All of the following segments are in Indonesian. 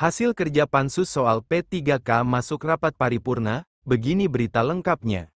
Hasil kerja Pansus soal P3K masuk rapat paripurna, begini berita lengkapnya.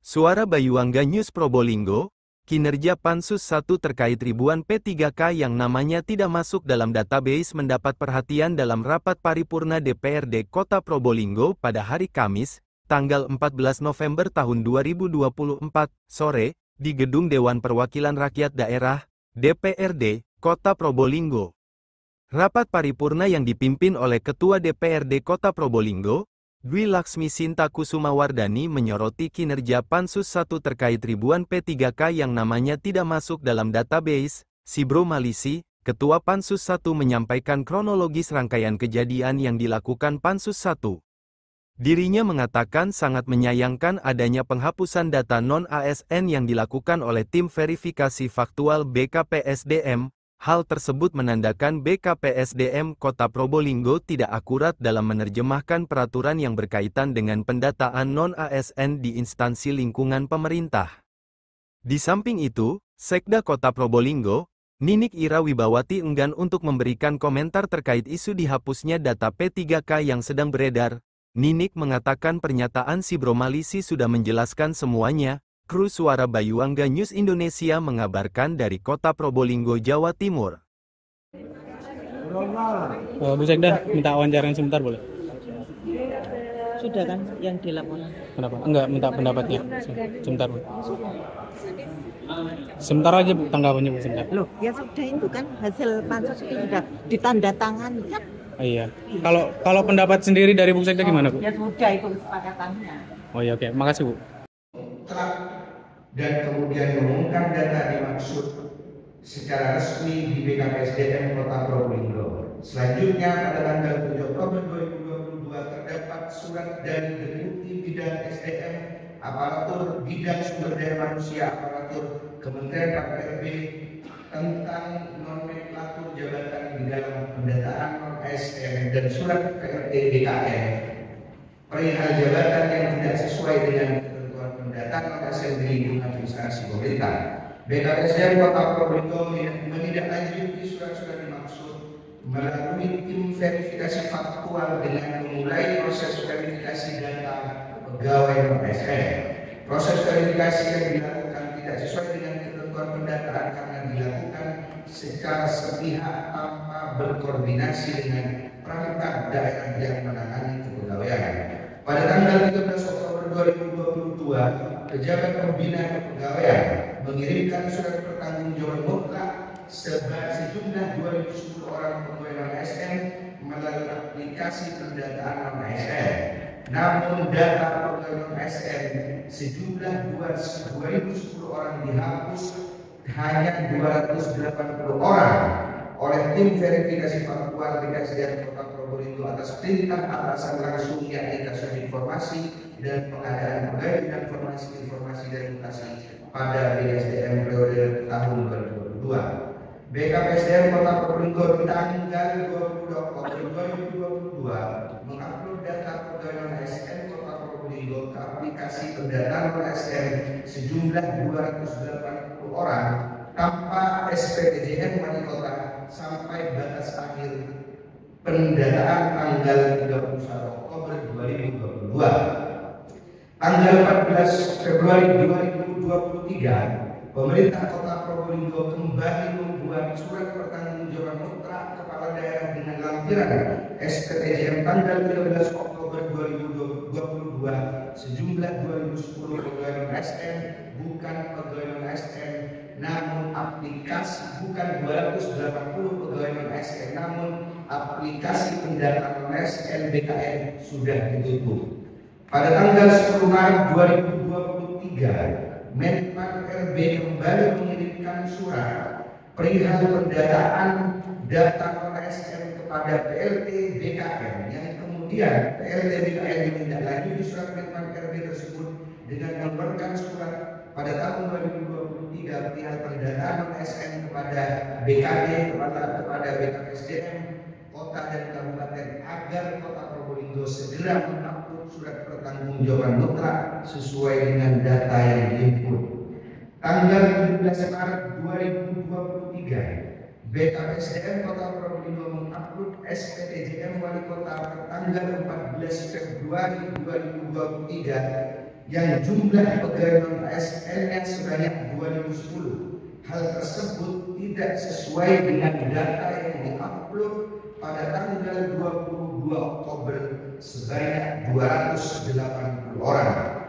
Suara Bayuangga News Probolinggo, kinerja Pansus 1 terkait ribuan P3K yang namanya tidak masuk dalam database mendapat perhatian dalam rapat paripurna DPRD Kota Probolinggo pada hari Kamis, tanggal 14 November tahun 2024, sore, di Gedung Dewan Perwakilan Rakyat Daerah, DPRD, Kota Probolinggo. Rapat paripurna yang dipimpin oleh Ketua DPRD Kota Probolinggo, Dwi Laksmi Sinta Kusumawardani menyoroti kinerja Pansus 1 terkait ribuan P3K yang namanya tidak masuk dalam database. Sibro Malisi, Ketua Pansus 1 menyampaikan kronologis rangkaian kejadian yang dilakukan Pansus 1. Dirinya mengatakan sangat menyayangkan adanya penghapusan data non-ASN yang dilakukan oleh tim verifikasi faktual BKPSDM. Hal tersebut menandakan BKPSDM Kota Probolinggo tidak akurat dalam menerjemahkan peraturan yang berkaitan dengan pendataan non-ASN di instansi lingkungan pemerintah. Di samping itu, Sekda Kota Probolinggo, Ninik Ira Wibawati enggan untuk memberikan komentar terkait isu dihapusnya data P3K yang sedang beredar. Ninik mengatakan pernyataan Sibro Malisi sudah menjelaskan semuanya. Kru Suara Bayuangga News Indonesia mengabarkan dari Kota Probolinggo, Jawa Timur. Bu Sekda, minta wawancara sebentar boleh? Sudah kan yang dilaporkan. Kenapa? Enggak, minta pendapatnya. Sebentar, Bu. Sebentar aja, Bu, tanggapannya, Bu, sebentar. Loh, ya sudah itu kan hasil pansus itu sudah ditandatangani kan? Oh, iya. Kalau pendapat sendiri dari Bu Sekda gimana, Bu? Ya sudah itu kesepakatannya. Oh iya, oke. Makasih, Bu. Dan kemudian mengumumkan data dimaksud secara resmi di BKPSDM Kota Probolinggo. Selanjutnya pada tanggal 7 Oktober 2022 terdapat surat dari Deputi Bidang SDM, Aparatur Bidang Sumber Daya Manusia, Aparatur Kementerian PAPRB tentang nomenklatur jabatan di dalam pendataan non-ASN dan surat PRT BKN perihal jabatan yang tidak sesuai dengan pendataan ASN di lingkungan instansi pemerintah. BKPSDM Kota Probolinggo menindaklanjuti surat-surat dimaksud melalui tim verifikasi faktual dengan memulai proses verifikasi data pegawai non-ASN. Proses verifikasi yang dilakukan tidak sesuai dengan ketentuan pendataan karena dilakukan secara sepihak tanpa berkoordinasi dengan perangkat daerah yang menangani kepegawaian. Pada tanggal 13 Oktober 2022, pejabat pembina kepegawaian mengirimkan surat pertanggungjawaban mutlak sejumlah 210 orang pegawai non-ASN melalui aplikasi pendataan non-ASN. Namun data pegawai non-ASN sejumlah 210 orang dihapus hanya 280 orang oleh tim verifikasi faktual BKSDM Kota Probolinggo atas perintah atasan langsung yakni Kasub Informasi dan Pengadaan Pegawai Bidang Informasi dan Edukasi pada BKSDM periode tahun 2022. BKPSDM Kota Probolinggo tanggal 20 Oktober 2022 mengupload data pegawai non-ASN Kota Probolinggo ke aplikasi pendataan non-ASN sejumlah 280 orang tanpa SPTJN Wali Kota sampai batas akhir pendataan tanggal 31 Oktober 2022. Tanggal 14 Februari 2023, pemerintah Kota Probolinggo kembali membuat surat pertanggungjawaban mutlak kepala daerah dengan lampiran SPTJM tanggal 13 Oktober 2022 sejumlah 2010 pegawai non-ASN bukan pegawai non-ASN namun aplikasi bukan 280 pegawai non-ASN namun aplikasi pendataan non-ASN BKN sudah ditutup. Pada tanggal 10 Maret 2023, Menpan RB kembali mengirimkan surat perihal pendataan data non-ASN kepada PLT BKN yang kemudian PLT BKN ditindaklanjuti surat Menpan RB tersebut dengan mengeluarkan surat pada tahun 2023 perihal pendataan non-ASN kepada BKD kepada BKPSDM Kota dan Kabupaten agar Kota Probolinggo segera mengupload surat pertanggungjawaban mutlak sesuai dengan data yang diinput. Tanggal 17 Maret 2023 BKPSDM Kota Probolinggo mengupload SPTJM Wali Kota tanggal 14 Februari 2023 yang jumlah pegawai non-ASN-nya sebanyak 2010. Hal tersebut tidak sesuai dengan data yang diupload pada tanggal 22 Oktober sebanyak 280 orang.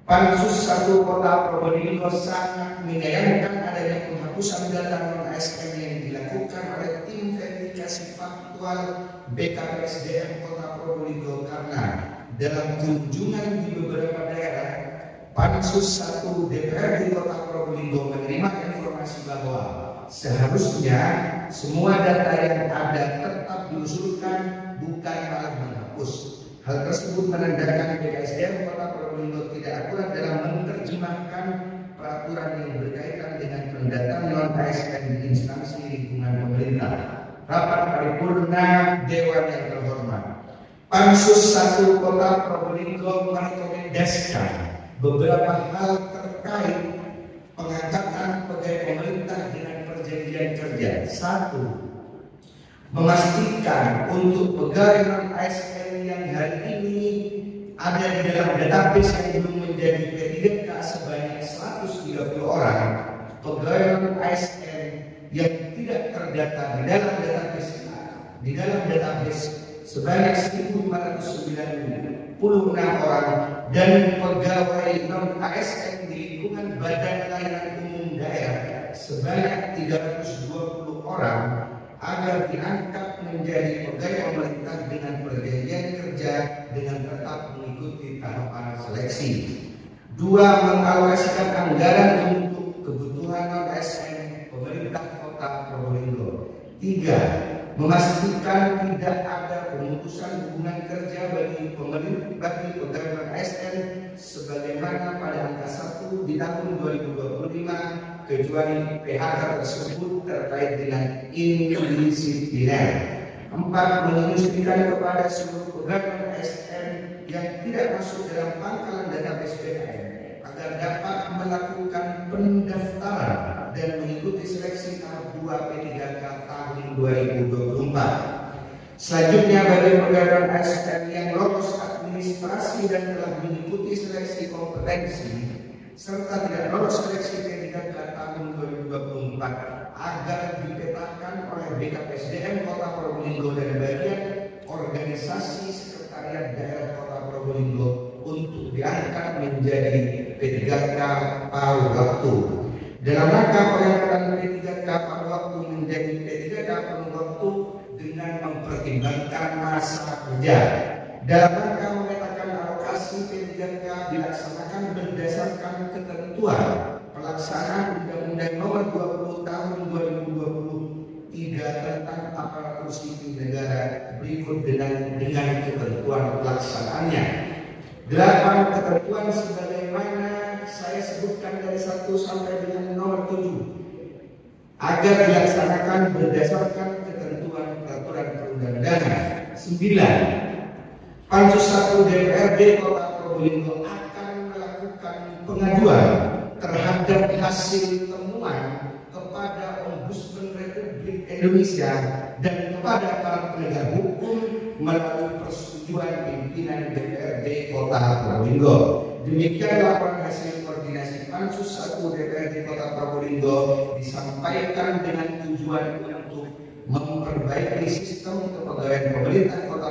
Pansus 1 Kota Probolinggo sangat menyayangkan adanya penghapusan data non-ASN yang dilakukan oleh tim verifikasi faktual BKPSDM Kota Probolinggo karena dalam kunjungan di beberapa daerah, Pansus 1 DPRD Kota Probolinggo menerima informasi bahwa seharusnya semua data yang ada tetap diusulkan, bukan malah menghapus. Hal tersebut menandakan BKSDM Kota Probolinggo tidak akurat dalam menerjemahkan peraturan yang berkaitan dengan pendataan non-ASN di instansi lingkungan pemerintah. Rapat paripurna Dewan yang terhormat. Pansus 1 Kota Probolinggo merekomendasikan beberapa hal terkait pengangkatan pegawai pemerintah dengan perjanjian kerja. 1. Memastikan untuk pegawai non-ASN yang hari ini ada di dalam database yang belum menjadi P3K sebanyak 130 orang, pegawai non-ASN yang tidak terdata di dalam database sebanyak 1.596 orang, dan pegawai non-ASN di lingkungan Badan Layanan Umum Daerah sebanyak 320 orang agar diangkat menjadi pegawai pemerintah dengan perjanjian kerja dengan tetap mengikuti tahapan seleksi. 2. Mengalokasikan anggaran untuk kebutuhan non-ASN pemerintah Kota Probolinggo. 3. Memastikan tidak ada pemutusan hubungan kerja bagi pegawai non-ASN sebagaimana pada angka 1 di tahun 2025 kecuali PHK tersebut terkait dengan indisipliner. 4. Menginstruksikan kepada seluruh pegawai ASN yang tidak masuk dalam pangkalan database BKN agar dapat melakukan pendaftaran dan mengikuti seleksi tahap 2 P3K tahun 2024. Selanjutnya, bagi pegawai ASN yang lolos administrasi dan telah mengikuti seleksi kompetensi serta tidak lolos seleksi P3K tahun 2024 agar dipetakan oleh BKPSDM Kota Probolinggo dan bagian organisasi sekretariat daerah Kota Probolinggo untuk diangkat menjadi P3K paruh waktu. Dalam rangka pengangkatan P3K paruh waktu menjadi P3K paruh waktu dengan mempertimbangkan masa kerja. Dalam rangka memetakan alokasi P3K dilaksanakan berdasarkan ketentuan pelaksanaan Undang-Undang Nomor 20 Tahun 2023 tentang aparatur sipil negara berikut dengan ketentuan pelaksanaannya. 8. Ketentuan sebagaimana saya sebutkan dari 1 sampai dengan nomor 7 agar dilaksanakan berdasarkan ketentuan peraturan perundang-undangan. 9. Pansus 1 DPRD Kota Probolinggo akan melakukan pengaduan terhadap hasil temuan kepada Ombudsman Republik Indonesia dan kepada para penegak hukum melalui persetujuan pimpinan DPRD Kota Probolinggo. Demikian laporan hasil koordinasi Pansus 1 DPRD Kota Probolinggo disampaikan dengan tujuan untuk memperbaiki sistem kepegawaian pemerintah Kota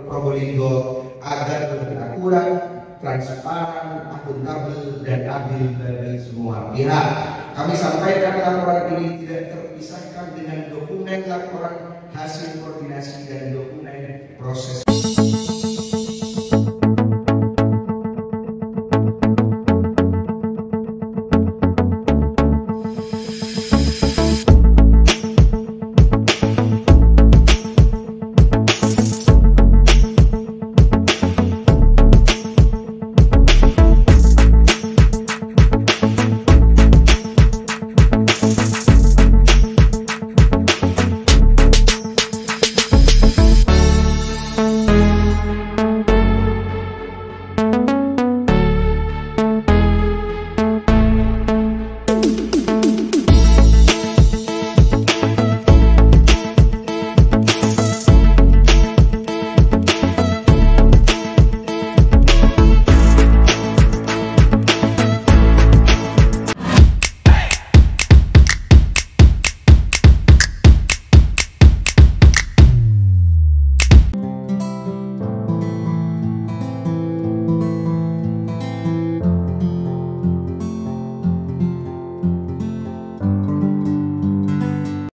Probolinggo agar lebih akurat, transparan, akuntabel, dan adil bagi semua pihak. Kami sampaikan laporan ini tidak terpisahkan dengan dokumen laporan hasil koordinasi dan dokumen proses